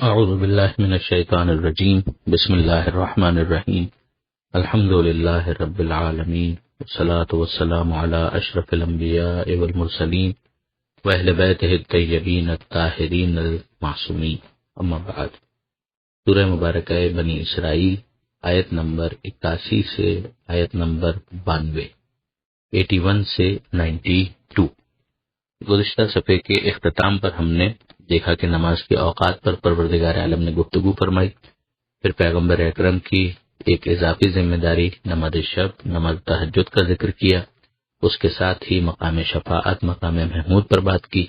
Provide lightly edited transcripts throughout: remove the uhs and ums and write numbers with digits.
اعوذ باللہ من الشیطان الرجیم بسم اللہ الرحمن الرحیم الحمد للہ رب العالمین والصلاة والسلام علی اشرف الانبیاء والمرسلین واہل بیتہ الطیبین الطاہرین المعصومین اما بعد۔ سورہ مبارکہ بنی اسرائیل آیت نمبر 81 سے آیت نمبر 92، 81 سے 92۔ گزشتہ صفحے کے اختتام پر ہم نے دیکھا کہ نماز کے اوقات پر پروردگار عالم نے گفتگو فرمائی، پھر پیغمبر اکرم کی ایک اضافی ذمہ داری نماز شب، نماز تہجد کا ذکر کیا، اس کے ساتھ ہی مقام شفاعت، مقام محمود پر بات کی،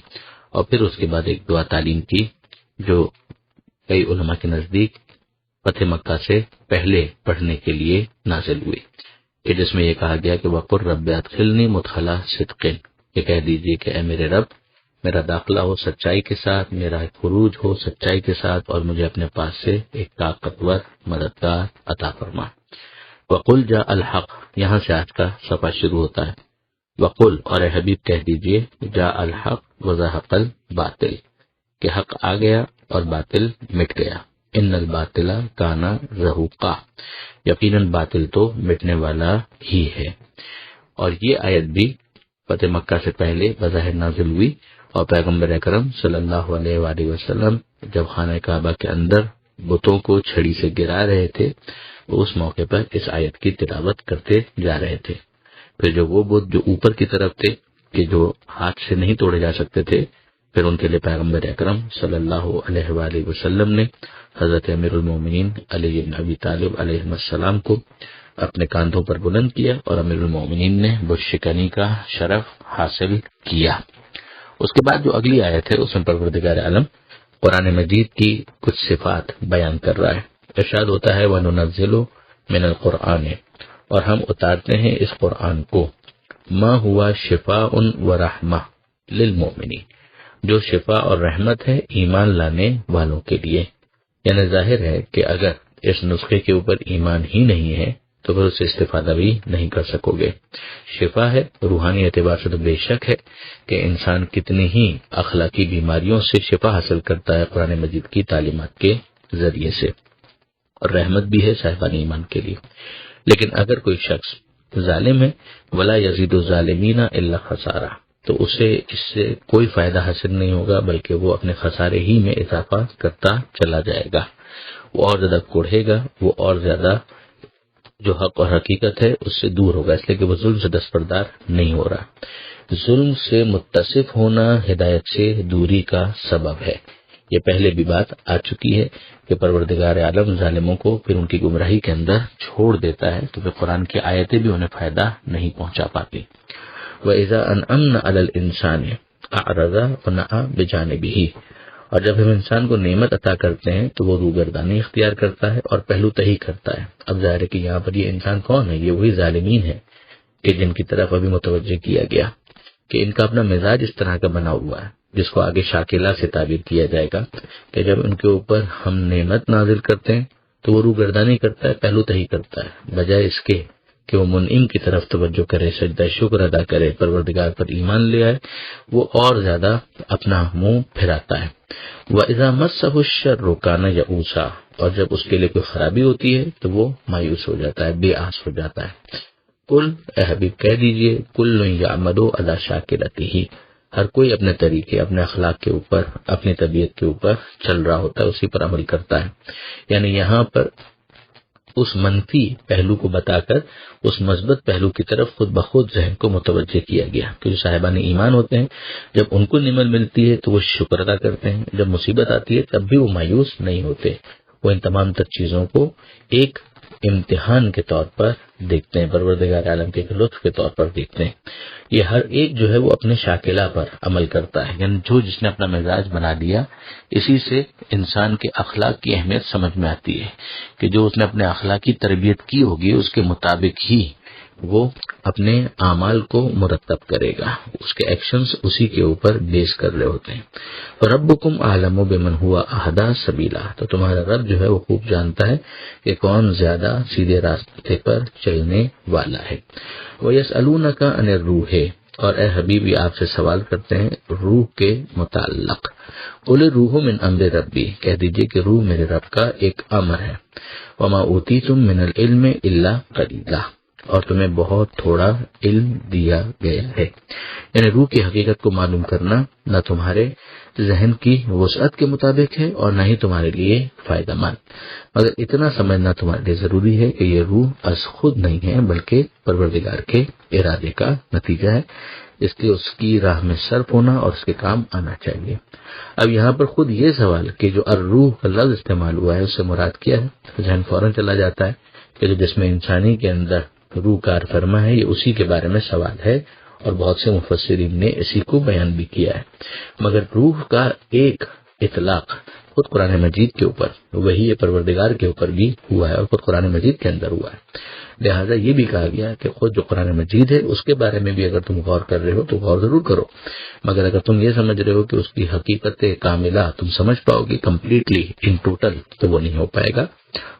اور پھر اس کے بعد ایک دعا تعلیم کی جو کئی علماء کے نزدیک فتح مکہ سے پہلے پڑھنے کے لیے نازل ہوئی، کہ جس میں یہ کہا گیا کہ وقر رب ادخلنی مدخلا صدق، یہ کہہ دیجئے کہ اے میرے رب میرا داخلہ ہو سچائی کے ساتھ، میرا خروج ہو سچائی کے ساتھ، اور مجھے اپنے پاس سے ایک طاقتور مددگار عطا فرما۔ وقل جاء الحق، یہاں سے آج کا صفحہ شروع ہوتا ہے۔ وقل، اور اے حبیب کہہ دیجئے، جاء الحق وزهق الباطل، کہ حق آ گیا اور باطل مٹ گیا۔ ان الباطل کان زہوقا، یقیناً باطل تو مٹنے والا ہی ہے۔ اور یہ آیت بھی فتح مکہ سے پہلے بظاہر نازل ہوئی، اور پیغمبر اکرم صلی اللہ علیہ وآلہ وسلم جب خانہ کعبہ کے اندر بتوں کو چھڑی سے گرا رہے تھے، اس موقع پر اس آیت کی تلاوت کرتے جا رہے تھے۔ پھر جو وہ بت جو اوپر کی طرف تھے، کہ جو ہاتھ سے نہیں توڑے جا سکتے تھے، پھر ان کے لیے پیغمبر اکرم صلی اللہ علیہ وآلہ وسلم نے حضرت امیر المومنین علی بن ابی طالب علیہ السلام کو اپنے کاندھوں پر بلند کیا، اور امیر المومنین نے بت شکنی کا شرف حاصل کیا۔ اس کے بعد جو اگلی آیت ہے اس میں پروردگار عالم قرآن مجید کی کچھ صفات بیان کر رہا ہے۔ ارشاد ہوتا ہے وَنُنَزِّلُ مِنَ الْقُرْآنِ، اور ہم اتارتے ہیں اس قرآن کو، ما ہوا شفاء ورحمہ للمؤمنین، جو شفا اور رحمت ہے ایمان لانے والوں کے لیے۔ یعنی ظاہر ہے کہ اگر اس نسخے کے اوپر ایمان ہی نہیں ہے تو پھر اس سے استفادہ بھی نہیں کر سکو گے۔ شفا ہے، روحانی اعتبار سے تو بے شک ہے کہ انسان کتنی ہی اخلاقی بیماریوں سے شفا حاصل کرتا ہے قرآن مجید کی تعلیمات کے ذریعے سے، اور رحمت بھی ہے صاحبان ایمان کے لیے۔ لیکن اگر کوئی شخص ظالم ہے، ولا یزید الظالمین الا خسارہ، تو اسے اس سے کوئی فائدہ حاصل نہیں ہوگا، بلکہ وہ اپنے خسارے ہی میں اضافہ کرتا چلا جائے گا، وہ اور زیادہ کوڑھے گا، وہ اور زیادہ جو حق اور حقیقت ہے اس سے دور ہوگا، اس لیے کہ وہ ظلم سے دستبردار نہیں ہو رہا۔ ظلم سے متصف ہونا ہدایت سے دوری کا سبب ہے۔ یہ پہلے بھی بات آ چکی ہے کہ پروردگار عالم ظالموں کو پھر ان کی گمراہی کے اندر چھوڑ دیتا ہے، تو پھر قرآن کی آیتیں بھی انہیں فائدہ نہیں پہنچا پاتی۔ وَإِذَا أَنْعَمْنَا عَلَى الْإِنسَانِ أَعْرَضَ وَنَأَىٰ بِجَانِبِهِ، اور جب ہم انسان کو نعمت عطا کرتے ہیں تو وہ روگردانی اختیار کرتا ہے اور پہلو تہی کرتا ہے۔ اب ظاہر ہے کہ یہاں پر یہ انسان کون ہے؟ یہ وہی ظالمین ہے کہ جن کی طرف ابھی متوجہ کیا گیا کہ ان کا اپنا مزاج اس طرح کا بنا ہوا ہے، جس کو آگے شاکلہ سے تعبیر کیا جائے گا کہ جب ان کے اوپر ہم نعمت نازل کرتے ہیں تو وہ روگردانی کرتا ہے، پہلو تہی کرتا ہے، بجائے اس کے کہ وہ منعم کی طرف توجہ کرے، سجدہ شکر ادا کرے، پروردگار پر ایمان لے آئے، وہ اور زیادہ اپنا منہ پھراتا ہے۔ وَإِذَا مَسَّهُ الشَّرُّ كَانَ يَئُوسًا، اور جب اس کے لیے کوئی خرابی ہوتی ہے تو وہ مایوس ہو جاتا ہے، بے آس ہو جاتا ہے۔ قل، اے حبیب کہہ دیجئے، کُلٌّ يَعْمَلُ عَلَىٰ شَاكِلَتِهِ، ہر کوئی اپنے طریقے، اپنے اخلاق کے اوپر، اپنی طبیعت کے اوپر چل رہا ہوتا ہے، اسی پر عمل کرتا ہے۔ یعنی یہاں پر اس منفی پہلو کو بتا کر اس مثبت پہلو کی طرف خود بخود ذہن کو متوجہ کیا گیا کہ جو صاحبان ایمان ہوتے ہیں جب ان کو نعمت ملتی ہے تو وہ شکر ادا کرتے ہیں، جب مصیبت آتی ہے تب بھی وہ مایوس نہیں ہوتے، وہ ان تمام تر چیزوں کو ایک امتحان کے طور پر دیکھتے ہیں، پروردگار عالم کے ایک لطف کے طور پر دیکھتے ہیں۔ یہ ہر ایک جو ہے وہ اپنے شاکلہ پر عمل کرتا ہے، یعنی جو جس نے اپنا مزاج بنا لیا، اسی سے انسان کے اخلاق کی اہمیت سمجھ میں آتی ہے کہ جو اس نے اپنے اخلاقی تربیت کی ہوگی اس کے مطابق ہی وہ اپنے اعمال کو مرتب کرے گا، اس کے ایکشنز اسی کے اوپر بیس کر رہے ہوتے ہیں۔ ربکم اعلم بمن هو اہدی سبیلا، تو تمہارا رب جو ہے وہ خوب جانتا ہے کہ کون زیادہ سیدھے راستے پر چلنے والا ہے۔ وَيَسْأَلُونَكَ عَنِ الرُّوحِ، اور اے حبیب یہ آپ سے سوال کرتے ہیں روح کے متعلق. قل الروح من امر ربی، کہہ دیجئے کہ روح میرے رب کا ایک امر ہے. وما اوتیتم من العلم الا قلیلا، اور تمہیں بہت تھوڑا علم دیا گیا ہے. یعنی روح کی حقیقت کو معلوم کرنا نہ تمہارے ذہن کی وسعت کے مطابق ہے اور نہ ہی تمہارے لیے فائدہ مند، مگر اتنا سمجھنا تمہارے لیے ضروری ہے کہ یہ روح از خود نہیں ہے بلکہ پروردگار کے ارادے کا نتیجہ ہے، اس لیے اس کی راہ میں صرف ہونا اور اس کے کام آنا چاہیے. اب یہاں پر خود یہ سوال کہ جو الروح کا لفظ استعمال ہوا ہے اس سے مراد کیا ہے، تو ذہن فوراً چلا جاتا ہے کہ جو جسم انسانی کے اندر روح کار فرما ہے یہ اسی کے بارے میں سوال ہے، اور بہت سے مفسرین نے اسی کو بیان بھی کیا ہے. مگر روح کا ایک اطلاق خود قرآن مجید کے اوپر، وہی پروردگار کے اوپر بھی ہوا ہے اور خود قرآن مجید کے اندر ہوا ہے. لہٰذا یہ بھی کہا گیا کہ خود جو قرآن مجید ہے اس کے بارے میں بھی اگر تم غور کر رہے ہو تو غور ضرور کرو، مگر اگر تم یہ سمجھ رہے ہو کہ اس کی حقیقت کاملہ تم سمجھ پاؤ گی کمپلیٹلی ان ٹوٹل، تو وہ نہیں ہو پائے گا.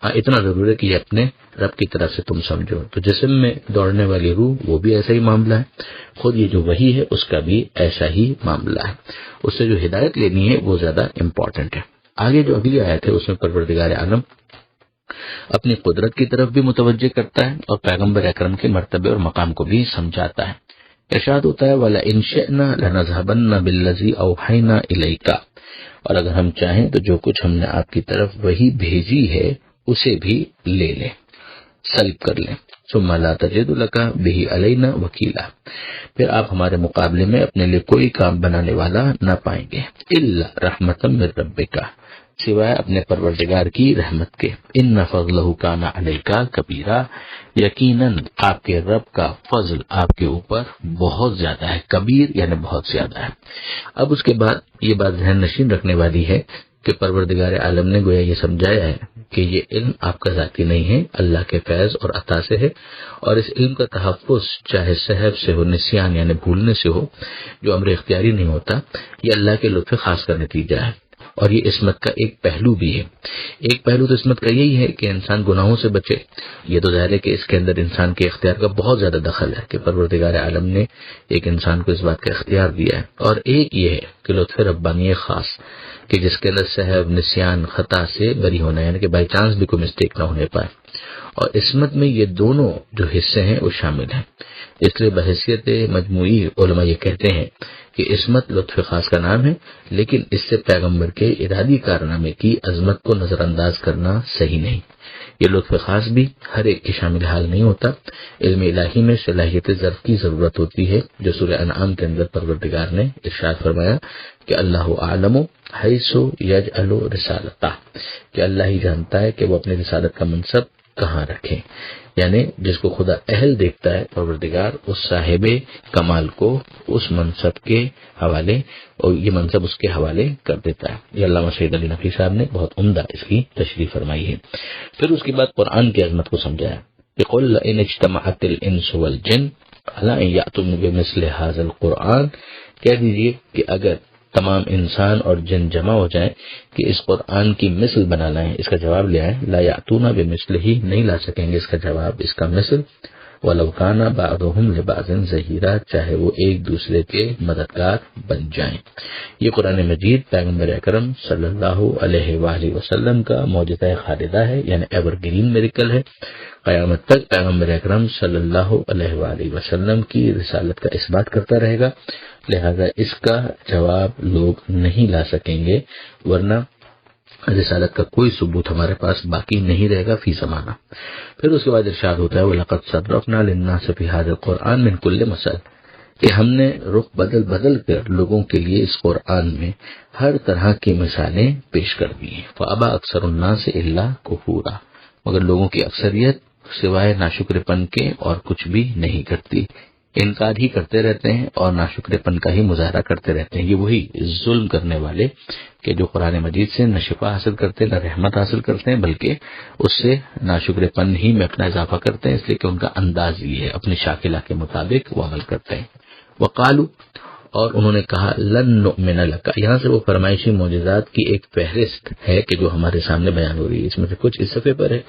ہاں اتنا ضرور ہے کہ یہ اپنے رب کی طرف سے تم سمجھو. تو جسم میں دوڑنے والی روح وہ بھی ایسا ہی معاملہ ہے، خود یہ جو وحی ہے اس کا بھی ایسا ہی معاملہ ہے. اس سے جو ہدایت لینی ہے وہ زیادہ امپورٹنٹ ہے. آگے جو اگلی آیت ہے اس میں پروردگار عالم اپنی قدرت کی طرف بھی متوجہ کرتا ہے اور پیغمبر اکرم کے مرتبے اور مقام کو بھی سمجھاتا ہے. ارشاد ہوتا ہے وَلَئِن شِئْنَا لَنَذْهَبَنَّ بِالَّذِي أَوْحَيْنَا إِلَيْكَ، اور اگر ہم چاہیں تو جو کچھ ہم نے آپ کی طرف وہی بھیجی ہے اسے بھی لے لیں، سلب کر لیں. ثُمَّ لَا تَجِدُ لَكَ بِهِ عَلَيْنَا وَكِيلًا، پھر آپ ہمارے مقابلے میں اپنے لیے کوئی کام بنانے والا نہ پائیں گے. إِلَّا رَحْمَةً مِّن رَّبِّكَ، سوائے اپنے پروردگار کی رحمت کے. ان فضلہ کان علیک کبیرا، یقیناً آپ کے رب کا فضل آپ کے اوپر بہت زیادہ ہے. کبیر یعنی بہت زیادہ ہے. اب اس کے بعد یہ بات ذہن نشین رکھنے والی ہے کہ پروردگار عالم نے گویا یہ سمجھایا ہے کہ یہ علم آپ کا ذاتی نہیں ہے، اللہ کے فیض اور عطا سے ہے، اور اس علم کا تحفظ چاہے سہو سے ہو، نسیان یعنی بھولنے سے ہو، جو امر اختیاری نہیں ہوتا، یہ اللہ کے لطف خاص کا نتیجہ ہے. اور یہ عصمت کا ایک پہلو بھی ہے. ایک پہلو تو عصمت کا یہی ہے کہ انسان گناہوں سے بچے. یہ تو ظاہر ہے کہ اس کے اندر انسان کے اختیار کا بہت زیادہ دخل ہے کہ پروردگار عالم نے ایک انسان کو اس بات کا اختیار دیا ہے. اور ایک یہ ہے کہ لطف ربانی خاص کہ جس کے اندر سہو، نسیان، خطا سے بری ہونا، یعنی کہ بائی چانس بھی کوئی مسٹیک نہ ہونے پائے. اور عصمت میں یہ دونوں جو حصے ہیں وہ شامل ہیں. اس لیے بحیثیت مجموعی علماء یہ کہتے ہیں کہ عصمت لطف خاص کا نام ہے، لیکن اس سے پیغمبر کے ارادی کارنامے کی عظمت کو نظر انداز کرنا صحیح نہیں. یہ لطف خاص بھی ہر ایک کی شامل حال نہیں ہوتا. علم الہی میں صلاحیت ظرف کی ضرورت ہوتی ہے، جو سورہ انعام کے اندر پروردگار نے ارشاد فرمایا کہ اللہ اعلم حیث یجعل رسالتہ، کہ اللہ ہی جانتا ہے کہ وہ اپنی رسالت کا منصب کہاں رکھے. یعنی جس کو خدا اہل دیکھتا ہے پروردگار اس صاحب کمال کو اس منصب کے حوالے، اور یہ منصب اس کے حوالے کر دیتا ہے. یہ علامہ سید علی نقوی صاحب نے بہت عمدہ اس کی تشریح فرمائی ہے. پھر اس کے بعد قرآن کی عظمت کو سمجھایا کہ قل ان اجتمعت الانس والجن علی ان یأتوا بمثل هذا القرآن، کہہ دیجیے کہ اگر تمام انسان اور جن جمع ہو جائیں کہ اس قرآن کی مثل بنانا ہے، اس کا جواب لے آئیں، لا یأتون بمثلہ، نہیں لا سکیں گے اس کا جواب، اس کا مثل. وَلَوْ كَانَ بَعْضُهُمْ لِبَعْضٍ ظَهِيرًا، چاہے وہ ایک دوسرے کے مددگار بن جائیں. یہ قرآن مجید پیغمبر اکرم صلی اللہ علیہ وآلہ وسلم کا معجزہ خالدہ ہے، یعنی ایور گرین میریکل ہے. قیامت تک پیغمبر اکرم صلی اللہ علیہ وآلہ وسلم کی رسالت کا اس بات کرتا رہے گا. لہذا اس کا جواب لوگ نہیں لا سکیں گے، ورنہ رسالت کا کوئی ثبوت ہمارے پاس باقی نہیں رہے گا فی زمانہ. پھر اس کے بعد ارشاد ہوتا ہے وَلَقَدْ صَرَّفْنَا لِلنَّاسِ فِي هَذَا الْقُرْآنِ مِنْ كُلِّ مَثَلٍ، کہ ہم نے رخ بدل بدل کر لوگوں کے لیے اس قرآن میں ہر طرح کی مثالیں پیش کر دی ہیں. فَأَبَى أَكْثَرُ النَّاسِ إِلَّا كُفُورًا، مگر لوگوں کی اکثریت سوائے ناشکر پن کے اور کچھ بھی نہیں کرتی، انکار ہی کرتے رہتے ہیں اور ناشکر پن کا ہی مظاہرہ کرتے رہتے ہیں. یہ وہی ظلم کرنے والے کہ جو قرآن مجید سے نہ شفا حاصل کرتے نہ رحمت حاصل کرتے ہیں، بلکہ اس سے ناشکر پن ہی میں اپنا اضافہ کرتے ہیں، اس لیے کہ ان کا انداز یہ ہے، اپنی شاکلہ کے مطابق وہ عمل کرتے ہیں. وقالو، اور انہوں نے کہا لن نؤمن لک، یہاں سے وہ فرمائشی معجزات کی ایک فہرست ہے کہ جو ہمارے سامنے بیان ہو رہی ہے. اس میں سے کچھ اس صفحے پر ہے،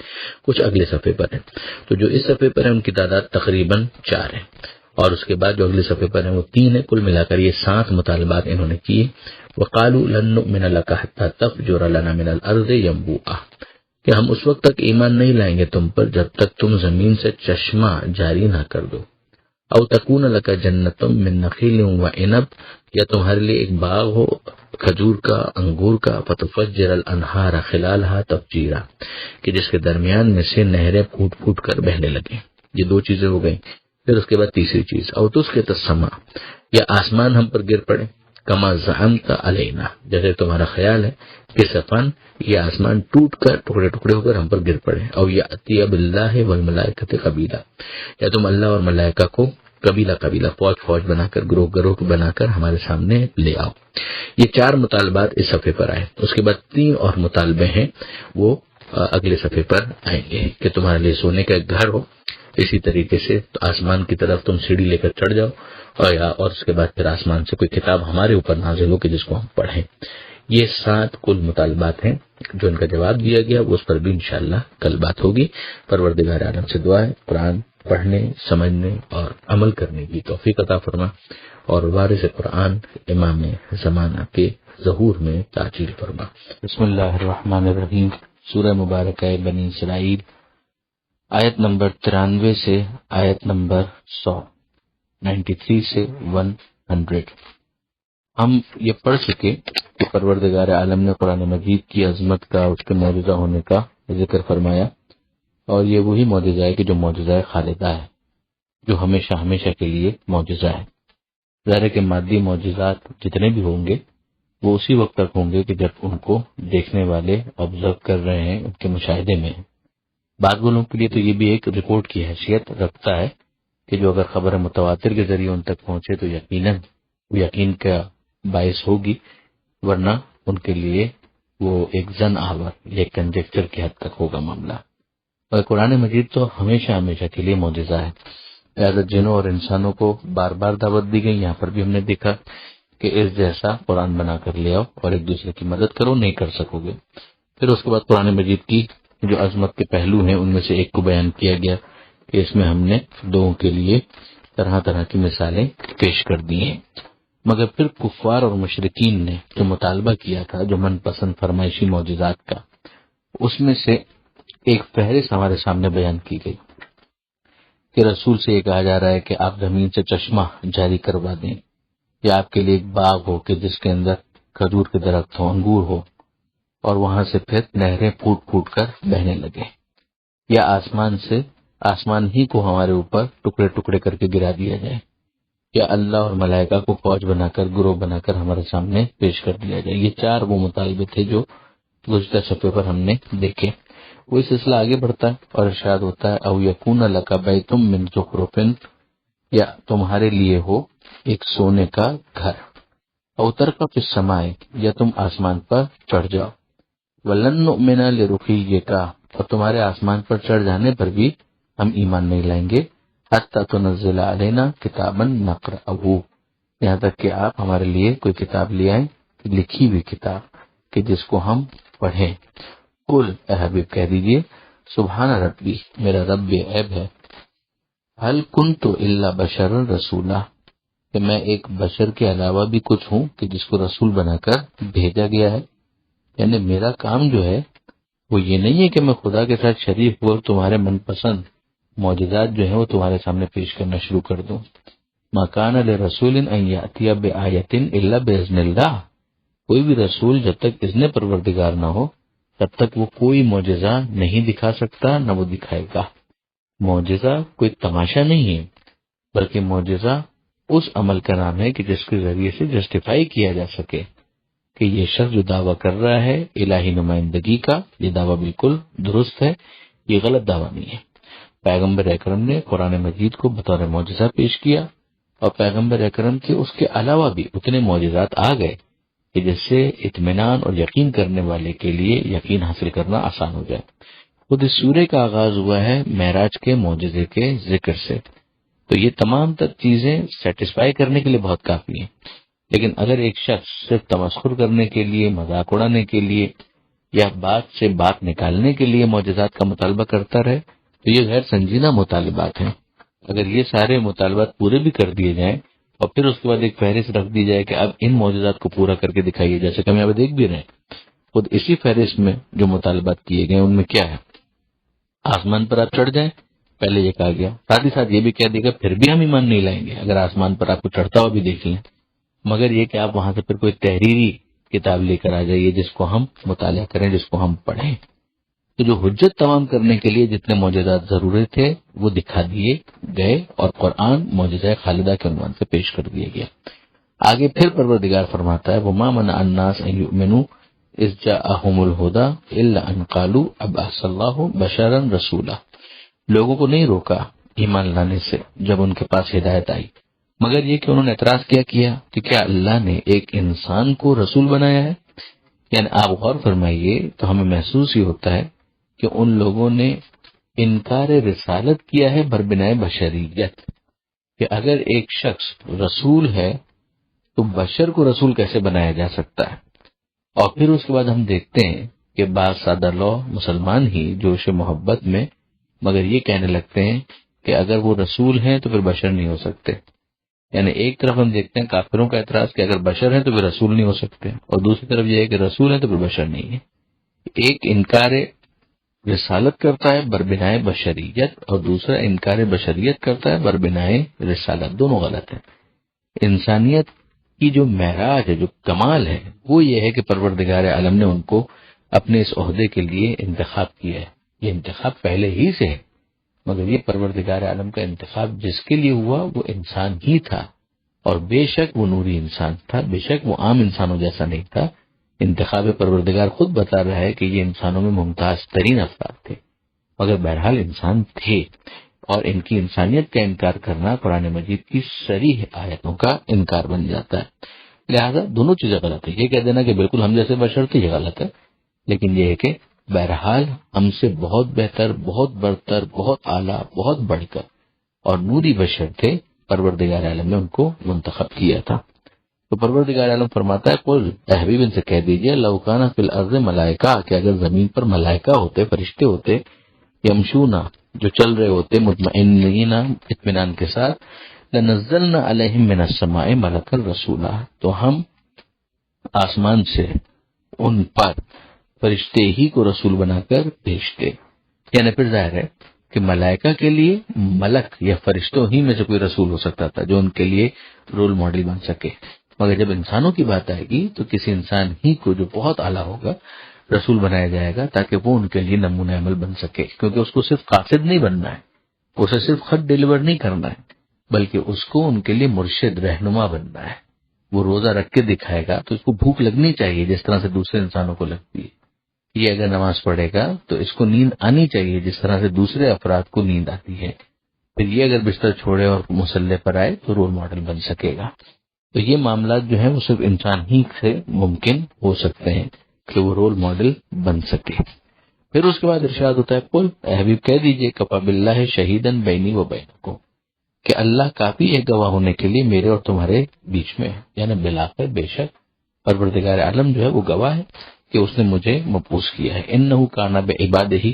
کچھ اگلے صفحے پر ہے. تو جو اس صفحے پر ہے ان کی تعداد تقریباً 4 ہے، اور اس کے بعد جو اگلے صفحے پر ہیں وہ 3 ہیں، کل ملا کر یہ 7 مطالبات انہوں نے کیے۔ وقالوا لن نؤمن لك حتى تفجر لنا من الارض ينبوعا، کہ ہم اس وقت تک ایمان نہیں لائیں گے تم پر جب تک تم زمین سے چشمہ جاری نہ کر دو۔ او تکون لك جنۃ من نخیل وعنب، یا تمہارے لیے ایک باغ ہو کھجور کا، انگور کا، فتفجر الانہار خلالها تفجیرا، کہ جس کے درمیان میں سے نہریں پھوٹ پھوٹ کر بہنے لگیں۔ یہ 2 چیزیں ہو گئیں۔ پھر اس کے بعد تیسری چیز، او تسقط السماء، یا آسمان ہم پر گر پڑے، کما زعمت علینا، جیسے تمہارا خیال ہے کہ سفن یہ آسمان ٹوٹ کر ٹکڑے ٹکڑے ہو کر ہم پر گر پڑے۔ او یاتی باللہ والملائکۃ قبیلا، یا تم اللہ اور ملائکہ کو قبیلہ قبیلہ، فوج فوج بنا کر، گروہ گروہ بنا کر ہمارے سامنے لے آؤ۔ یہ 4 مطالبات اس صفحے پر آئے۔ اس کے بعد 3 اور مطالبے ہیں وہ اگلے صفحے پر آئیں گے، کہ تمہارے لیے سونے کا ایک گھر ہو، اسی طریقے سے آسمان کی طرف تم سیڑھی لے کر چڑھ جاؤ، اور اس کے بعد پھر آسمان سے کوئی کتاب ہمارے اوپر نازل ہو کہ جس کو ہم پڑھیں۔ یہ 7 کل مطالبات ہیں جو ان کا جواب دیا گیا، وہ اس پر بھی انشاءاللہ کل بات ہوگی۔ پروردگار عالم سے دعا ہے قرآن پڑھنے، سمجھنے اور عمل کرنے کی توفیق عطا فرما، اور وارث قرآن امام زمانہ کے ظہور میں تعجیل فرما۔ بسم اللہ الرحمن الرحیم۔ سورہ مبارکہ بنی اسرائیل، آیت نمبر 93 سے آیت نمبر 100، 93 سے 100۔ ہم یہ پڑھ چکے کہ پروردگار عالم نے قرآن مجید کی عظمت کا، اس کے معجزہ ہونے کا ذکر فرمایا، اور یہ وہی معجزہ ہے کہ جو معجزہ خالدہ ہے، جو ہمیشہ ہمیشہ کے لیے معجزہ ہے۔ ظاہر ہے کہ مادی معجزات جتنے بھی ہوں گے وہ اسی وقت تک ہوں گے کہ جب ان کو دیکھنے والے آبزرو کر رہے ہیں، ان کے مشاہدے میں ہیں۔ بعض لوگوں کے لیے تو یہ بھی ایک رپورٹ کی حیثیت رکھتا ہے کہ جو اگر خبر متواتر کے ذریعے ان تک پہنچے تو یقیناً وہ یقین کا باعث ہوگی، ورنہ ان کے لیے وہ ایک زن آور یا کنجیکچر کی حد تک ہوگا معاملہ۔ اور قرآن مجید تو ہمیشہ ہمیشہ کے لیے معجزہ ہے، لہٰذا جنوں اور انسانوں کو بار بار دعوت دی گئی۔ یہاں پر بھی ہم نے دیکھا کہ اس جیسا قرآن بنا کر لے آؤ اور ایک دوسرے کی مدد کرو، نہیں کر سکو گے۔ پھر اس کے بعد قرآن مجید کی جو عظمت کے پہلو ہیں ان میں سے ایک کو بیان کیا گیا کہ اس میں ہم نے لوگوں کے لیے طرح طرح کی مثالیں پیش کر دی ہیں۔ مگر پھر کفار اور مشرکین نے جو مطالبہ کیا تھا، جو من پسند فرمائشی معجزات کا، اس میں سے ایک فہرست ہمارے سامنے بیان کی گئی کہ رسول سے یہ کہا جا رہا ہے کہ آپ زمین سے چشمہ جاری کروا دیں، یا آپ کے لیے ایک باغ ہو کہ جس کے اندر کھجور کے درخت ہو، انگور ہو، اور وہاں سے پھر نہریں پھوٹ پھوٹ کر بہنے لگے، یا آسمان ہی کو ہمارے اوپر ٹکڑے ٹکڑے کر کے گرا دیا جائے، یا اللہ اور ملائکہ کو فوج بنا کر، گروہ بنا کر ہمارے سامنے پیش کر دیا جائے۔ یہ 4 وہ مطالبے تھے جو گزشتہ صفحے پر ہم نے دیکھے۔ وہی سلسلہ آگے بڑھتا ہے اور ارشاد ہوتا ہے او یکون لک بیت من زخرف، یا تمہارے لیے ہو ایک سونے کا گھر، او ترقی فی السماء، یا تم آسمان پر چڑھ جاؤ، ولن نؤمن لرقیک، اور تمہارے آسمان پر چڑھ جانے پر بھی ہم ایمان نہیں لائیں گے، حتی تنزل علینا کتابا نقرأہ، یہاں تک کہ آپ ہمارے لیے کوئی کتاب لے آئیں، لکھی ہوئی کتاب کہ جس کو ہم پڑھیں۔ قل، اے حبیب کہہ دیجئے، سبحان ربی، میرا رب بے عیب ہے، هل كنت الا بشر رسولا، کہ میں ایک بشر کے علاوہ بھی کچھ ہوں کہ جس کو رسول بنا کر بھیجا گیا ہے۔ یعنی میرا کام جو ہے وہ یہ نہیں ہے کہ میں خدا کے ساتھ شریک ہوں اور تمہارے من پسند معجزات جو ہیں وہ تمہارے سامنے پیش کرنا شروع کر دوں۔ ما کان لرسول ان یأتی بآیۃ الا باذن اللہ، کوئی بھی رسول جب تک اذن پروردگار نہ ہو تب تک وہ کوئی معجزہ نہیں دکھا سکتا، نہ وہ دکھائے گا۔ معجزہ کوئی تماشا نہیں ہے، بلکہ معجزہ اس عمل کا نام ہے کہ جس کے ذریعے سے جسٹیفائی کیا جا سکے کہ یہ شخص جو دعویٰ کر رہا ہے الہی نمائندگی کا، یہ دعویٰ بالکل درست ہے، یہ غلط دعویٰ نہیں ہے۔ پیغمبر اکرم نے قرآن مجید کو بطور معجزہ پیش کیا، اور پیغمبر اکرم کے اس کے علاوہ بھی اتنے معجزات آ گئے کہ جس سے اطمینان اور یقین کرنے والے کے لیے یقین حاصل کرنا آسان ہو جائے۔ خود اس سورہ کا آغاز ہوا ہے معراج کے معجزے کے ذکر سے، تو یہ تمام تر چیزیں سیٹسفائی کرنے کے لیے بہت کافی ہیں۔ لیکن اگر ایک شخص صرف تمسخر کرنے کے لیے، مذاق اڑانے کے لیے، یا بات سے بات نکالنے کے لیے معجزات کا مطالبہ کرتا رہے تو یہ غیر سنجیدہ مطالبات ہیں۔ اگر یہ سارے مطالبات پورے بھی کر دیے جائیں اور پھر اس کے بعد ایک فہرست رکھ دی جائے کہ اب ان معجزات کو پورا کر کے دکھائیے، جیسے کہ ہم یہاں پہ دیکھ بھی رہے ہیں، خود اسی فہرست میں جو مطالبات کیے گئے ان میں کیا ہے، آسمان پر آپ چڑھ جائیں، پہلے یہ کہا گیا، ساتھ ہی ساتھ یہ بھی کہہ دیا گا پھر بھی ہم ایمان نہیں لائیں گے اگر آسمان پر آپ کو چڑھتا ہوا بھی دیکھ لیں، مگر یہ کہ آپ وہاں سے پھر کوئی تحریری کتاب لے کر آ جائیے جس کو ہم مطالعہ کریں، جس کو ہم پڑھیں۔ تو جو حجت تمام کرنے کے لیے جتنے معجزات ضروری تھے وہ دکھا دیے گئے اور قرآن معجزہ خالدہ کے عنوان سے پیش کر دیا گیا۔ آگے پھر پروردگار فرماتا ہے وَمَا مَنَعَ النَّاسَ أَن يُؤْمِنُوا إِذْ جَاءَهُمُ الْهُدَىٰ إِلَّا أَن قَالُوا أَبْعَثَ اللَّهُ بَشَرًا رَسُولًا، لوگوں کو نہیں روکا ایمان لانے سے جب ان کے پاس ہدایت آئی، مگر یہ کہ انہوں نے اعتراض کیا کہ کیا اللہ نے ایک انسان کو رسول بنایا ہے؟ یعنی آپ غور فرمائیے تو ہمیں محسوس ہی ہوتا ہے کہ ان لوگوں نے انکار رسالت کیا ہے بربنائے بشریت، کہ اگر ایک شخص رسول ہے تو بشر کو رسول کیسے بنایا جا سکتا ہے؟ اور پھر اس کے بعد ہم دیکھتے ہیں کہ بعض سادہ لو مسلمان ہی جوش محبت میں مگر یہ کہنے لگتے ہیں کہ اگر وہ رسول ہیں تو پھر بشر نہیں ہو سکتے۔ یعنی ایک طرف ہم دیکھتے ہیں کافروں کا اعتراض کہ اگر بشر ہیں تو پھر رسول نہیں ہو سکتے، اور دوسری طرف یہ ہے کہ رسول ہیں تو پھر بشر نہیں ہے۔ ایک انکار رسالت کرتا ہے بربنائے بشریت اور دوسرا انکار بشریت کرتا ہے بربنائے رسالت، دونوں غلط ہیں۔ انسانیت کی جو معراج ہے، جو کمال ہے، وہ یہ ہے کہ پروردگار عالم نے ان کو اپنے اس عہدے کے لیے انتخاب کیا ہے۔ یہ انتخاب پہلے ہی سے ہے، مگر یہ پروردگار عالم کا انتخاب جس کے لیے ہوا وہ انسان ہی تھا، اور بے شک وہ نوری انسان تھا، بے شک وہ عام انسانوں جیسا نہیں تھا۔ انتخاب پروردگار خود بتا رہا ہے کہ یہ انسانوں میں ممتاز ترین افراد تھے، مگر بہرحال انسان تھے، اور ان کی انسانیت کا انکار کرنا قرآن مجید کی صریح آیتوں کا انکار بن جاتا ہے۔ لہذا دونوں چیزیں غلط ہیں۔ یہ کہہ دینا کہ بالکل ہم جیسے بشر تھے یہ غلط ہے، لیکن یہ ہے کہ بہرحال ہم سے بہت بہتر، بہت برتر، بہت اعلیٰ، بہت بڑھ کر اور نوری بشر تھے، پروردگار عالم نے ان کو منتخب کیا تھا۔ تو پروردگار عالم فرماتا ہے قل، اے حبیب ان سے کہہ دیجئے لو کان فی الارض ملائکہ، کہ اگر زمین پر ملائکہ ہوتے، فرشتے ہوتے، یمشونا جو چل رہے ہوتے، مطمئنین اطمینان کے ساتھ، لنزلنا علیہم من السماء ملکا رسولا، تو ہم آسمان سے ان پر فرشتے ہی کو رسول بنا کر بھیجتے۔ یعنی پھر ظاہر ہے کہ ملائکہ کے لیے ملک یا فرشتوں ہی میں سے کوئی رسول ہو سکتا تھا جو ان کے لیے رول ماڈل بن سکے، مگر جب انسانوں کی بات آئے گی تو کسی انسان ہی کو جو بہت اعلیٰ ہوگا رسول بنایا جائے گا تاکہ وہ ان کے لیے نمونہ عمل بن سکے، کیونکہ اس کو صرف قاصد نہیں بننا ہے، اسے صرف خط ڈیلیور نہیں کرنا ہے، بلکہ اس کو ان کے لیے مرشد، رہنما بننا ہے۔ وہ روزہ رکھ کے دکھائے گا تو اس کو بھوک لگنی چاہیے جس طرح سے دوسرے انسانوں کو لگتی ہے۔ یہ اگر نماز پڑھے گا تو اس کو نیند آنی چاہیے جس طرح سے دوسرے افراد کو نیند آتی ہے۔ پھر یہ اگر بستر چھوڑے اور مصلی پر آئے تو رول ماڈل بن سکے گا۔ تو یہ معاملات جو ہیں وہ صرف انسان ہی سے ممکن ہو سکتے ہیں کہ وہ رول ماڈل بن سکے۔ پھر اس کے بعد ارشاد ہوتا ہے قل، اے حبیب کہہ دیجئے کفا باللہ شہیدن بینی و بینکم، کہ اللہ کافی ہے گواہ ہونے کے لیے میرے اور تمہارے بیچ میں، یعنی بالآخر بے شک پروردگار عالم جو ہے وہ گواہ ہے کہ اس نے مجھے مبعوث کیا ہے۔ انہ کان بعبادہ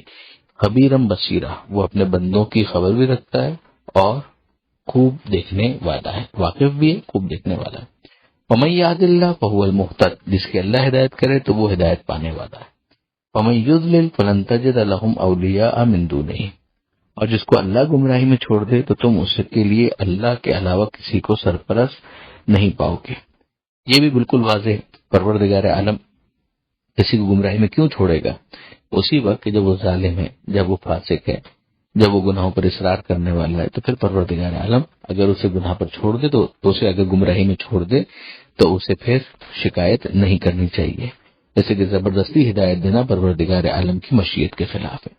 خبیرا بصیرا، وہ اپنے بندوں کی خبر بھی رکھتا ہے اور خوب دیکھنے والا ہے، واقف بھی ہے، خوب دیکھنے والا ہے۔ ومن یہد اللہ فہو المہتد، جس کی اللہ ہدایت کرے تو وہ ہدایت پانے والا ہے۔ ومن یضلل فلن تجد لهم اولیاء من دونہ، اور جس کو اللہ گمراہی میں چھوڑ دے تو تم اس کے لیے اللہ کے علاوہ کسی کو سرپرست نہیں پاؤ گے۔ یہ بھی بالکل واضح، پروردگار عالم کسی کو گمراہی میں کیوں چھوڑے گا؟ اسی وقت کہ جب وہ ظالم ہے، جب وہ فاسق ہے، جب وہ گناہوں پر اصرار کرنے والا ہے، تو پھر پروردگار عالم اگر اسے گناہ پر چھوڑ دے تو اسے اگر گمراہی میں چھوڑ دے تو اسے پھر شکایت نہیں کرنی چاہیے، جیسے کہ زبردستی ہدایت دینا پروردگار عالم کی مشیت کے خلاف ہے۔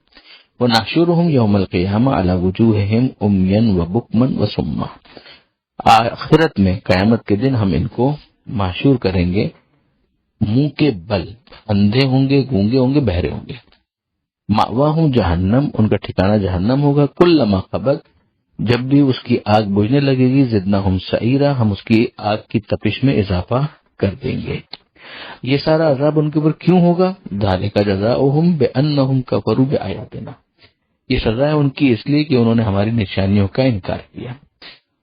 وَنَحْشُرُهُمْ يَوْمَ الْقِيَامَةِ عَلَى وُجُوهِهِمْ عُمْيًا وَبُكْمًا وَصُمًّا، آخرت میں قیامت کے دن ہم ان کو محشور کریں گے منہ کے بل، اندھے ہوں گے، گونگے ہوں گے، بہرے ہوں گے۔ مأواہم جہنم، ان کا ٹھکانہ جہنم ہوگا۔ کلما خبت، جب بھی اس کی آگ بجھنے لگے گی، زدناہم سعیرا، ہم اس کی آگ کی تپش میں اضافہ کر دیں گے۔ یہ سارا عذاب ان کے اوپر کیوں ہوگا؟ ذالک جزاؤہم بانہم کفروا بآیاتنا، یہ سزا ہے ان کی اس لیے کہ انہوں نے ہماری نشانیوں کا انکار کیا،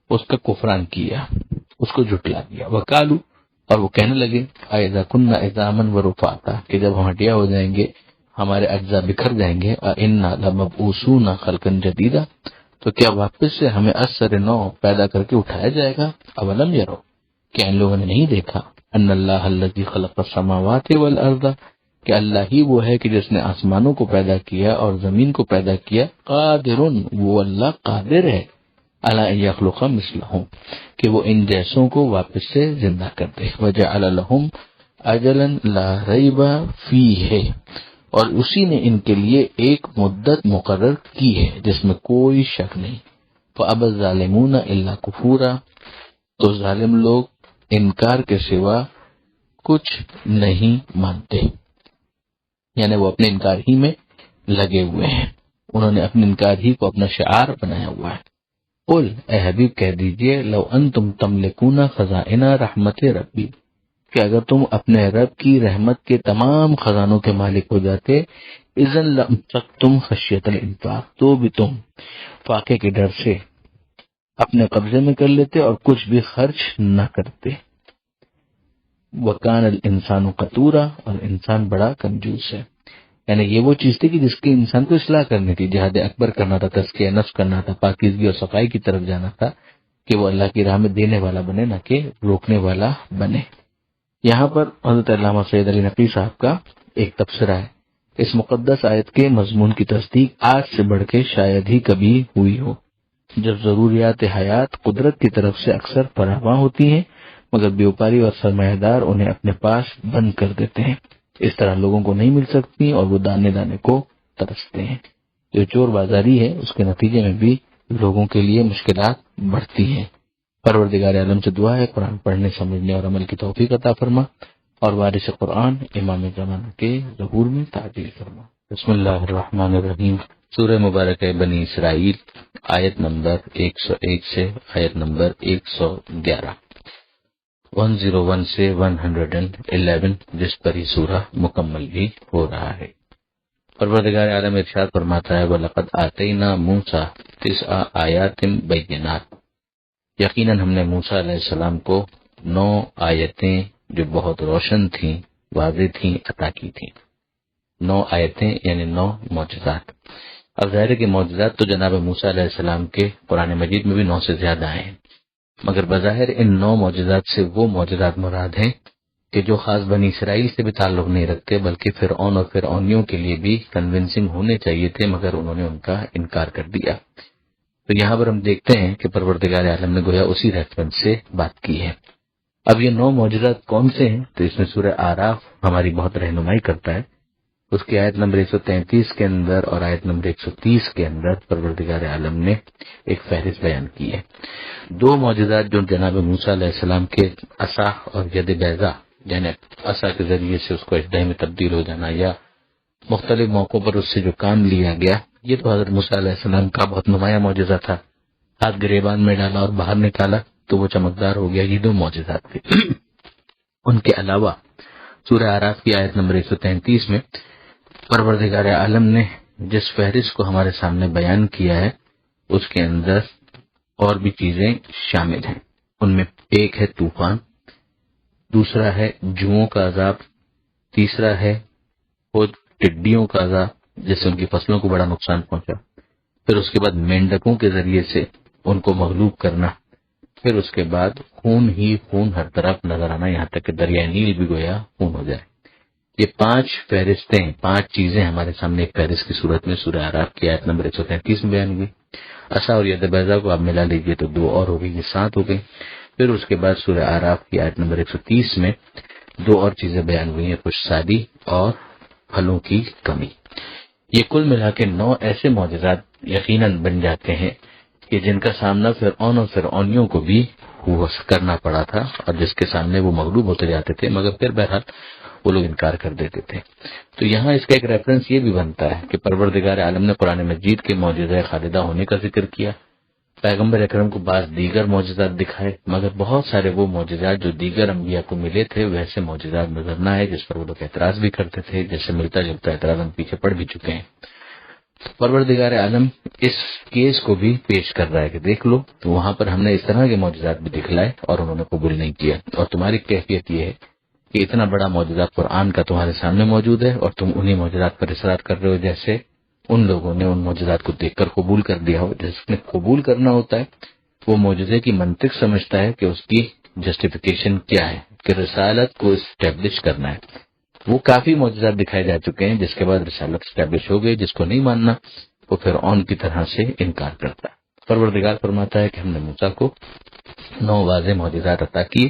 اس کا کفران کیا، اس کو جھٹلا دیا۔ وقالو، اور وہ کہنے لگے، اذا كنا عظاما ورفاتا، کہ جب ہم ہڈیاں ہو جائیں گے، ہمارے اجزاء بکھر جائیں گے، انا لمبعوثون خلقا جدیدا، تو کیا واپس سے ہمیں اثر نو پیدا کر کے اٹھایا جائے گا؟ اولم یرو، کیا ان لوگوں نے نہیں دیکھا، ان اللہ الذی خلق السماوات والارض، کہ اللہ ہی وہ ہے کہ جس نے آسمانوں کو پیدا کیا اور زمین کو پیدا کیا، قادر، وہ اللہ قادر ہے، علی ان یخلق مثلہم، کہ وہ ان جیسوں کو واپس سے زندہ کر دے، وجعل لہم اجلا لا ریب فیہ، اور اسی نے ان کے لیے ایک مدت مقرر کی ہے جس میں کوئی شک نہیں، فابى الظالمون الا کفورا، تو ظالم لوگ انکار کے سوا کچھ نہیں مانتے، یعنی وہ اپنے انکار ہی میں لگے ہوئے ہیں، انہوں نے اپنے انکار ہی کو اپنا شعار بنایا ہوا ہے۔ قل، اے حبیب کہہ دیجئے، لو انتم تملکون خزائن رحمت ربی، کہ اگر تم اپنے رب کی رحمت کے تمام خزانوں کے مالک ہو جاتے، اذن لامسکتم خشیۃ الانفاق، تو بھی تم فاقے کے ڈر سے اپنے قبضے میں کر لیتے اور کچھ بھی خرچ نہ کرتے، وکان الانسان قتورا، اور انسان بڑا کنجوس ہے، یعنی یہ وہ چیز تھی کہ جس کی انسان کو اصلاح کرنی تھی، جہاد اکبر کرنا تھا، تزکیہ نفس کرنا تھا، پاکیزگی اور صفائی کی طرف جانا تھا، کہ وہ اللہ کی راہ میں دینے والا بنے، نہ کہ روکنے والا بنے۔ یہاں پر حضرت علامہ سید علی نقوی صاحب کا ایک تبصرہ ہے، اس مقدس آیت کے مضمون کی تصدیق آج سے بڑھ کے شاید ہی کبھی ہوئی ہو، جب ضروریات حیات قدرت کی طرف سے اکثر فراواں ہوتی ہیں، مگر بیوپاری اور سرمایہ دار انہیں اپنے پاس بند کر دیتے ہیں، اس طرح لوگوں کو نہیں مل سکتی اور وہ دانے دانے کو ترستے ہیں۔ جو چور بازاری ہے اس کے نتیجے میں بھی لوگوں کے لیے مشکلات بڑھتی ہیں۔ پروردگار عالم سے دعا ہے قرآن پڑھنے، سمجھنے اور عمل کی توفیق عطا فرما، اور وارث قرآن امام زمانہ کے ظہور میں تعجیل فرما۔ بسم اللہ الرحمن الرحیم۔ سورہ مبارکہ بنی اسرائیل، آیت نمبر 101 سے آیت نمبر 111، 101 سے 111، جس پر ہی سورہ مکمل بھی ہو رہا ہے۔ پروردگار عالم ارشاد فرماتا ہے، وَلَقَدْ آتَيْنَا مُوسَىٰ 9 آیات بینات، یقیناً ہم نے موسیٰ علیہ السلام کو 9 آیتیں جو بہت روشن تھیں، واضح تھیں، عطا کی تھیں۔ 9 آیتیں یعنی 9 معجزات۔ اب ظاہر ہے کہ معجزات تو جناب موسیٰ علیہ السلام کے قرآن مجید میں بھی 9 سے زیادہ آئے ہیں، مگر بظاہر ان 9 معجزات سے وہ معجزات مراد ہیں کہ جو خاص بنی اسرائیل سے بھی تعلق نہیں رکھتے، بلکہ فرعون اور فرعونیوں کے لیے بھی کنونسنگ ہونے چاہیے تھے، مگر انہوں نے ان کا انکار کر دیا۔ تو یہاں پر ہم دیکھتے ہیں کہ پروردگار عالم نے گویا اسی ریفرنس سے بات کی ہے۔ اب یہ 9 معجزات کون سے ہیں؟ تو اس میں سورہ اعراف ہماری بہت رہنمائی کرتا ہے۔ اس کی آیت نمبر 133 کے اندر اور آیت نمبر 130 کے اندر پروردگار عالم نے ایک فہرست بیان کی ہے۔ 2 معجزات جو جناب موسیٰ علیہ السلام کے عصا اور ید بیضا، یعنی عصا کے ذریعے سے اس کو اژدہے میں تبدیل ہو جانا، یا مختلف موقعوں پر اس سے جو کام لیا گیا، یہ تو حضرت موسیٰ علیہ السلام کا بہت نمایاں معجزہ تھا۔ ہاتھ گریبان میں ڈالا اور باہر نکالا تو وہ چمکدار ہو گیا، یہ 2 معجزات تھے۔ ان کے علاوہ سورہ اعراف کی آیت نمبر 133 میں پروردگار عالم نے جس فہرست کو ہمارے سامنے بیان کیا ہے، اس کے اندر اور بھی چیزیں شامل ہیں۔ ان میں ایک ہے طوفان، دوسرا ہے جوؤں کا عذاب، تیسرا ہے خود ٹڈیوں کا عذاب جس سے ان کی فصلوں کو بڑا نقصان پہنچا، پھر اس کے بعد مینڈکوں کے ذریعے سے ان کو مغلوب کرنا، پھر اس کے بعد خون ہی خون ہر طرف نظر آنا، یہاں تک کہ دریائے نیل بھی گویا خون ہو جائے۔ یہ 5 فہرستیں، 5 چیزیں ہمارے سامنے ایک فہرست کی صورت میں سورہ اعراف کی آیت نمبر 133 میں بیان ہوئی۔ عصا اور ید بیضا کو آپ ملا لیجئے تو 2 اور ہو گئی، یہ 7 ہو گئی۔ پھر اس کے بعد سورہ اعراف کی آیت نمبر 130 میں 2 اور چیزیں بیان ہوئی ہیں، خشک سالی اور پھلوں کی کمی۔ یہ کل ملا کے 9 ایسے معجزات یقیناً بن جاتے ہیں کہ جن کا سامنا فرعون اور فرعونیوں کو بھی کرنا پڑا تھا، اور جس کے سامنے وہ مغلوب ہوتے جاتے تھے، مگر پھر بہرحال وہ لوگ انکار کر دیتے تھے۔ تو یہاں اس کا ایک ریفرنس یہ بھی بنتا ہے کہ پروردگار عالم نے قرآن مجید کے معجزہ خالدہ ہونے کا ذکر کیا، پیغمبر اکرم کو بعض دیگر معجزات دکھائے، مگر بہت سارے وہ معجزات جو دیگر انبیاء کو ملے تھے ویسے معجزات نظر نہ آئے، جس پر وہ لوگ اعتراض بھی کرتے تھے، جیسے ملتا جلتا اعتراض ہم پیچھے پڑ بھی چکے ہیں۔ پروردگار عالم اس کیس کو بھی پیش کر رہا ہے کہ دیکھ لو، تو وہاں پر ہم نے اس طرح کے معجزات بھی دکھلائے اور انہوں نے قبول نہیں کیا، اور تمہاری کیفیت یہ ہے کہ اتنا بڑا معجزہ قرآن کا تمہارے سامنے موجود ہے اور تم انہی معجزات پر اصرار کر رہے ہو جیسے ان لوگوں نے ان معجزات کو دیکھ کر قبول کر دیا ہو۔ جس نے قبول کرنا ہوتا ہے وہ معجزے کی منطق سمجھتا ہے کہ اس کی جسٹیفیکیشن کیا ہے، کہ رسالت کو اسٹیبلش کرنا ہے۔ وہ کافی معجزات دکھائے جا چکے ہیں جس کے بعد رسالت اسٹیبلش ہو گئی، جس کو نہیں ماننا وہ پھر فرعون کی طرح سے انکار کرتا ہے۔ پروردگار فرماتا ہے کہ ہم نے موسیٰ کو 9 واضح معجزات عطا کی۔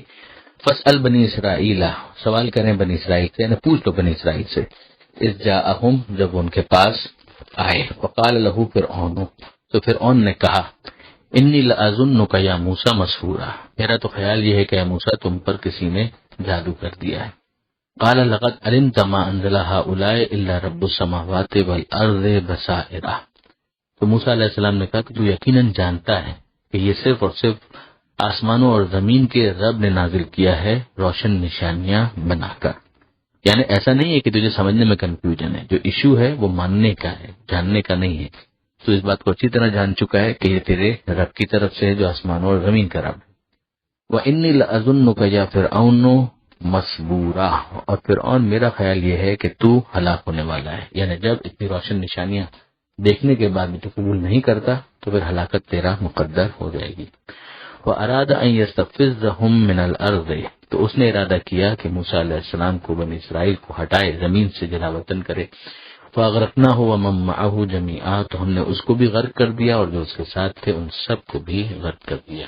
فاسأل بنی اسرائیل، سوال کریں بنی اسرائیل سے، یعنی پوچھ لو بنی اسرائیل سے، اذ جاءہم، جب ان کے پاس آئے، وقال لہ فرعون، تو فرعون نے کہا، انی لأظنک یا موسیٰ مسحورا، میرا تو خیال یہ ہے کہ اے موسیٰ تم پر کسی نے جادو کر دیا ہے۔ قال لقد علمت ما انزل هؤلاء الا رب السماوات والارض بصائر، تو موسیٰ علیہ السلام نے کہا کہ تو یقیناً جانتا ہے کہ یہ صرف اور صرف آسمانوں اور زمین کے رب نے نازل کیا ہے روشن نشانیاں بنا کر، یعنی ایسا نہیں ہے کہ تجھے سمجھنے میں کنفیوژن ہے، جو ایشو ہے وہ ماننے کا ہے، جاننے کا نہیں ہے۔ تو اس بات کو اچھی طرح جان چکا ہے کہ یہ تیرے رب کی طرف سے ہے جو آسمانوں اور زمین کا رب ہے۔ وَإِنِّي لَأَظُنُّكَ يَا فِرْعَوْنُ مَصْبُورًا، اور فرعون میرا خیال یہ ہے کہ تو ہلاک ہونے والا ہے، یعنی جب اتنی روشن نشانیاں دیکھنے کے بعد بھی تو قبول نہیں کرتا تو پھر ہلاکت تیرا مقدر ہو جائے گی۔ وَأَرَادَ أَن يَسْتَفِزَّهُم مِّنَ الْأَرْضِ، تو اس نے ارادہ کیا کہ موسیٰ علیہ السلام کو بنی اسرائیل کو ہٹائے، زمین سے جلا وطن کرے۔ فَأَغْرَقْنَاهُ وَمَن مَّعَهُ جَمِيعًا، تو ہم نے اس کو بھی غرق کر دیا اور جو اس کے ساتھ تھے ان سب کو بھی غرق کر دیا۔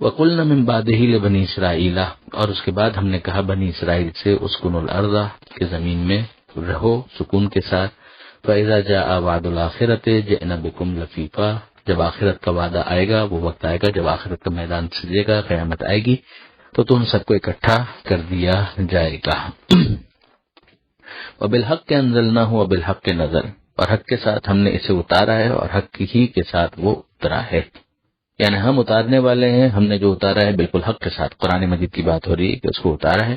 وَقُلْنَا مِن بَعْدِهِ لِبَنِي إِسْرَائِيلَ، اور اس کے بعد ہم نے کہا بنی اسرائیل سے، اسكنوا الْأَرْضَ، کہ زمین میں رہو سکون کے ساتھ۔ فَإِذَا جَاءَ وَعْدُ الْآخِرَةِ جِئْنَا بِكُمْ لَفِيفًا، جب آخرت کا وعدہ آئے گا، وہ وقت آئے گا جب آخرت کا میدان سجے گا، قیامت آئے گی تو تم سب کو اکٹھا کر دیا جائے گا۔ وَبِالْحَقِّ أَنزَلْنَاهُ وَبِالْحَقِّ نَزَلَ، اور حق کے ساتھ ہم نے اسے اتارا ہے اور حق ہی کے ساتھ وہ اترا ہے، یعنی ہم اتارنے والے ہیں، ہم نے جو اتارا ہے بالکل حق کے ساتھ۔ قرآن مجید کی بات ہو رہی ہے کہ اس کو اتارا ہے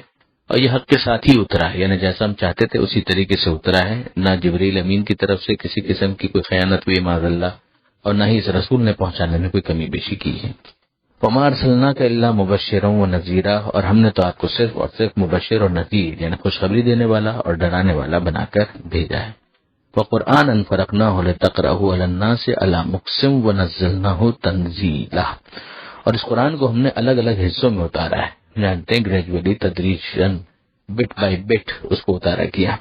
اور یہ حق کے ساتھ ہی اترا ہے، یعنی جیسا ہم چاہتے تھے اسی طریقے سے اترا ہے، نہ جبریل امین کی طرف سے کسی قسم کی کوئی خیانت ہوئی معاذ اللہ، اور نہ ہی اس رسول نے پہنچانے میں کوئی کمی بیشی کی ہے۔ وَمَا أَرْسَلْنَاكَ إِلَّا مُبَشِّرًا وَنَذِيرًا، اور ہم نے تو آپ کو صرف اور صرف مبشر اور نذیر، یعنی خوشخبری دینے والا اور ڈرانے والا بنا کر بھیجا ہے۔ وَقُرْآنًا فَرَقْنَاهُ لِتَقْرَأَهُ عَلَى النَّاسِ عَلَى مُكْثٍ وَنَزَّلْنَاهُ تَنزِيلًا، اور اس قرآن کو ہم نے الگ الگ حصوں میں اتارا ہے، جانتے ہیں گریجولی، تدریجاً، بٹ بائی بٹ اس کو اتارا کیا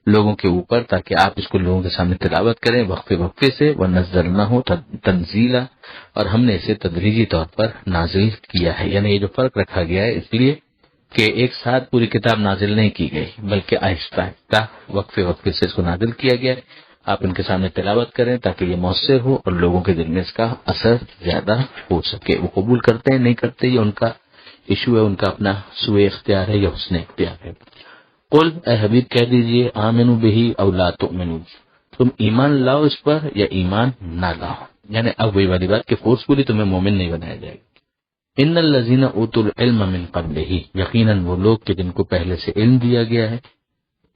لوگوں کے اوپر، تاکہ آپ اس کو لوگوں کے سامنے تلاوت کریں وقفے وقفے سے۔ وَنَزَّلْنَاهُ تَنزِيلًا، اور ہم نے اسے تدریجی طور پر نازل کیا ہے، یعنی یہ جو فرق رکھا گیا ہے اس لیے کہ ایک ساتھ پوری کتاب نازل نہیں کی گئی بلکہ آہستہ آہستہ وقفے وقفے سے اس کو نازل کیا گیا ہے۔ آپ ان کے سامنے تلاوت کریں تاکہ یہ مؤثر ہو اور لوگوں کے دل میں اس کا اثر زیادہ ہو سکے۔ وہ قبول کرتے ہیں نہیں کرتے یہ ان کا ایشو ہے، ان کا اپنا سوء اختیار ہے یا حسن اختیار ہے۔ قل، اے حبیب کہہ دیجئے، آمنوا بہ او لا تؤمنوا، تم ایمان لاؤ اس پر یا ایمان نہ لاؤ، یعنی اب وہی والی بات کہ فورسفلی تمہیں مومن نہیں بنایا جائے گا۔ ان الذین اوتوا العلم من قبلہ، یقیناً وہ لوگ کہ جن کو پہلے سے علم دیا گیا ہے،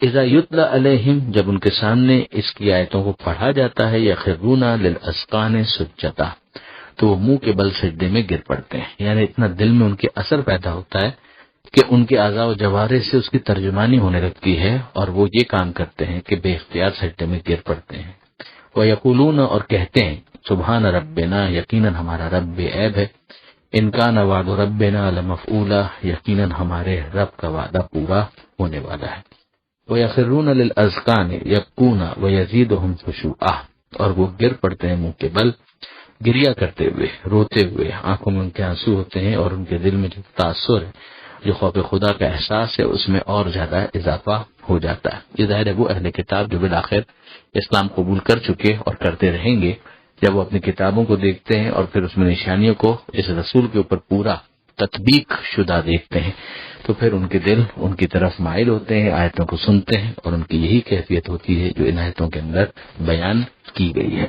اذا یتلی علیہم، جب ان کے سامنے اس کی آیتوں کو پڑھا جاتا ہے، یخرون للاذقان سجدا، تو وہ منہ کے بل سجدے میں گر پڑتے ہیں، یعنی اتنا دل میں ان کے اثر پیدا ہوتا ہے کہ ان کے اعضاء و جوارح سے اس کی ترجمانی ہونے لگتی ہے اور وہ یہ کام کرتے ہیں کہ بے اختیار سجدے میں گر پڑتے ہیں۔ وَيَقُولُونَ، اور کہتے ہیں، سبحان ربنا، یقیناً ہمارا رب بے عیب ہے، ان کان وعد ربنا لمفعولا، یقیناً ہمارے رب کا وعدہ پورا ہونے والا ہے۔ وَيَخِرُّونَ لِلْأَذْقَانِ يَبْكُونَ وَيَزِيدُهُمْ خُشُوعًا، اور وہ گر پڑتے ہیں منہ کے بل گریا کرتے ہوئے، روتے ہوئے، آنکھوں میں ان کے آنسو ہوتے ہیں اور ان کے دل میں جو تاثر ہے، جو خوف خدا کا احساس ہے، اس میں اور زیادہ اضافہ ہو جاتا ہے۔ یہ ظاہر ہے وہ اہل کتاب جو بالآخر اسلام قبول کر چکے اور کرتے رہیں گے، جب وہ اپنی کتابوں کو دیکھتے ہیں اور پھر اس میں نشانیوں کو اس رسول کے اوپر پورا تطبیق شدہ دیکھتے ہیں تو پھر ان کے دل ان کی طرف مائل ہوتے ہیں، آیتوں کو سنتے ہیں، اور ان کی یہی کیفیت ہوتی ہے جو ان آیتوں کے اندر بیان کی گئی ہے۔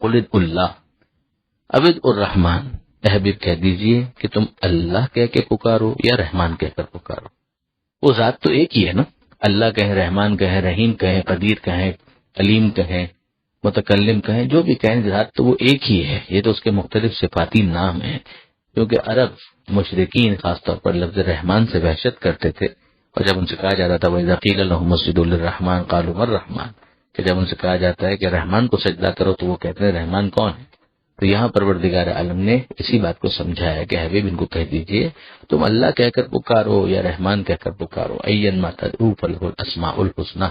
قل ادعوا اللہ او ادعوا الرحمن، اے حبیب کہہ دیجئے کہ تم اللہ کہہ کے پکارو یا رحمان کہہ کر پکارو، وہ ذات تو ایک ہی ہے نا، اللہ کہیں، رحمان کہیں، رحیم کہیں، قدیر کہیں، علیم کہیں، متکلم کہیں، جو بھی کہیں، ذات تو وہ ایک ہی ہے، یہ تو اس کے مختلف صفاتی نام ہیں. کیونکہ عرب مشرقین خاص طور پر لفظ رحمان سے وحشت کرتے تھے، اور جب ان سے کہا جاتا تھا وَإِذَا قِيلَ لَهُمُ اسْجُدُوا لِلرَّحْمَنِ قَالُوا مَا الرَّحْمَنُ، کہ جب ان سے کہا جاتا ہے کہ رحمان کو سجدہ کرو تو وہ کہتے ہیں رحمان کون ہے. تو یہاں پروردگار عالم نے اسی بات کو سمجھایا کہ حبیب ان کو کہہ دیجئے تم اللہ کہہ کر پکارو یا رحمان کہہ کر پکارو، اَيًّا مَا تَدْعُوا فَلَهُ الْأَسْمَاءُ الْحُسْنَى،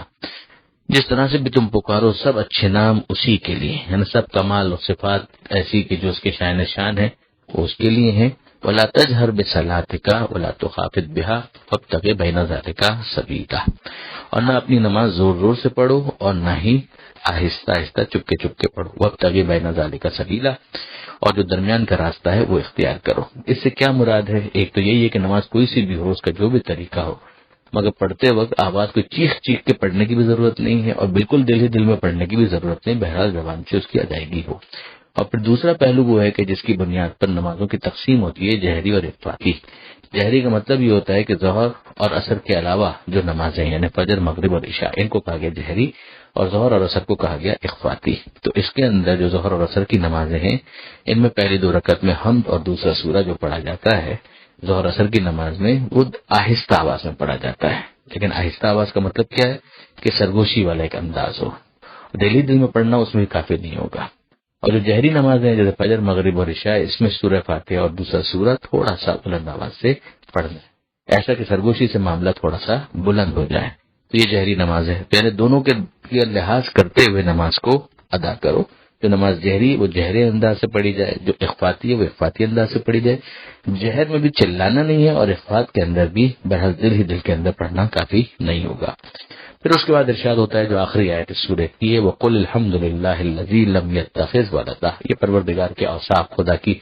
جس طرح سے بھی تم پکارو سب اچھے نام اسی کے لیے، یعنی سب کمال اور صفات ایسی کہ جو اس کے شان شان ہے وہ اس کے لیے ہیں. وَلَا تَجْهَرْ بِصَلَاتِكَ وَلَا تُخَافِتْ بِهَا وَابْتَغِ بَيْنَ ذَلِكَ سَبِيلًا، اور نہ اپنی نماز زور زور سے پڑھو اور نہ ہی آہستہ آہستہ چپکے چپکے پڑھو. وَابْتَغِ بَيْنَ ذَلِكَ سَبِيلًا، اور جو درمیان کا راستہ ہے وہ اختیار کرو. اس سے کیا مراد ہے؟ ایک تو یہی ہے کہ نماز کوئی سی بھی ہو، اس کا جو بھی طریقہ ہو، مگر پڑھتے وقت آواز کو چیخ چیخ کے پڑھنے کی بھی ضرورت نہیں ہے، اور بالکل دل ہی دل میں پڑھنے کی بھی ضرورت نہیں، بہرحال زبان سے اس کی ادائیگی ہو. اور پھر دوسرا پہلو وہ ہے کہ جس کی بنیاد پر نمازوں کی تقسیم ہوتی ہے جہری اور اخفاقی. جہری کا مطلب یہ ہوتا ہے کہ ظہر اور عصر کے علاوہ جو نمازیں یعنی فجر، مغرب اور عشاء، ان کو کہا گیا جہری، اور ظہر اور عصر کو کہا گیا اخفاقی. تو اس کے اندر جو ظہر اور عصر کی نمازیں ہیں ان میں پہلی 2 رکعت میں حمد اور دوسرا سورہ جو پڑھا جاتا ہے ظہر عصر کی نماز میں وہ آہستہ آواز میں پڑھا جاتا ہے. لیکن آہستہ آواز کا مطلب کیا ہے کہ سرگوشی والا ایک انداز ہو، دلی دل میں پڑھنا اس میں کافی نہیں ہوگا. اور جو جہری نمازیں ہیں جیسے فجر، مغرب اور عشاء، اس میں سورہ فاتحہ اور دوسرا سورہ تھوڑا سا بلند آواز سے پڑھنا ہے، ایسا کہ سرگوشی سے معاملہ تھوڑا سا بلند ہو جائے. تو یہ جہری نماز ہے. پہلے دونوں کے لحاظ کرتے ہوئے نماز کو ادا کرو. جو نماز جہری وہ جہری انداز سے پڑھی جائے، جو اخفاتی ہے وہ اخفاتی انداز سے پڑھی جائے. جہر میں بھی چلانا نہیں ہے اور اخفات کے اندر بھی بہرحال دل ہی دل کے اندر پڑھنا کافی نہیں ہوگا. پھر اس کے بعد ارشاد ہوتا ہے جو آخری آیت اس سورہ کی ہے، وَقُلِ الْحَمْدُ لِلَّهِ الَّذِي لَمْ يَتَّخِذْ وَلَدًا، یہ پروردگار کے اوصاف، خدا کی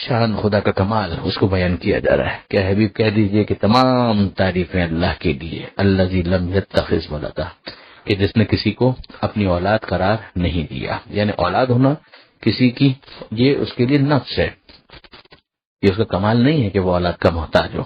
شان، خدا کا کمال اس کو بیان کیا جا رہا ہے. کہ حبیب کہہ دیجئے کہ تمام تعریفیں اللہ کے لیے، الَّذِي لَمْ يَتَّخِذْ وَلَدًا، کہ جس نے کسی کو اپنی اولاد قرار نہیں دیا. یعنی اولاد ہونا کسی کی یہ اس کے لیے نفس ہے، یہ اس کا کمال نہیں ہے کہ وہ اولاد کا محتاج ہو.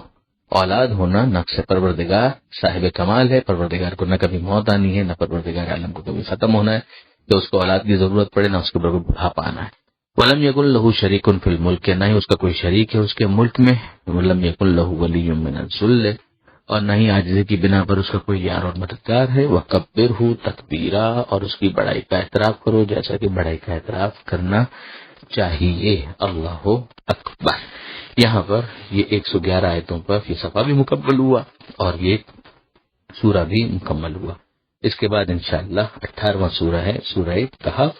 اولاد ہونا نفس پروردگار صاحب کمال ہے. پروردگار کو نہ کبھی موت آنی ہے، نہ پروردگار عالم کو کبھی ختم ہونا ہے کہ اس کو اولاد کی ضرورت پڑے، نہ اس کے اوپر بڑھاپا آنا ہے. وَلَمْ يَكُنْ لَهُ شَرِيكٌ فِي الْمُلْكِ، نہ ہی اس کا کوئی شریک ہے اس کے ملک میں. وَلَمْ يَكُنْ لَهُ وَلِيٌّ مِّنَ الذُّلِّ، اور نہ ہی عاجزی کی بنا پر اس کا کوئی یار اور مددگار ہے. وَكَبِّرْهُ تَكْبِيرًا، اور اس کی بڑائی کا اعتراف کرو جیسا کہ بڑائی کا اعتراف کرنا چاہیے. اللہ اکبر. یہاں پر یہ 111 آیتوں پر یہ صفحہ بھی مکمل ہوا اور یہ سورہ بھی مکمل ہوا. اس کے بعد انشاءاللہ 18واں سورہ ہے سورہ کہف،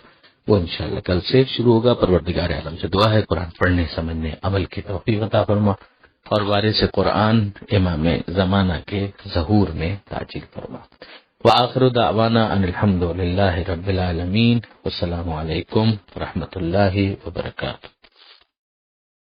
وہ انشاءاللہ کل سے شروع ہوگا. پروردگار عالم سے دعا ہے قرآن پڑھنے، سمجھنے، عمل کی توفیق عطا فرما، اور وارث قرآن امام زمانہ کے ظہور میں تاجیل فرما. وآخر دعوانا ان الحمد للہ رب العالمین، والسلام علیکم ورحمۃ اللہ وبرکاتہ.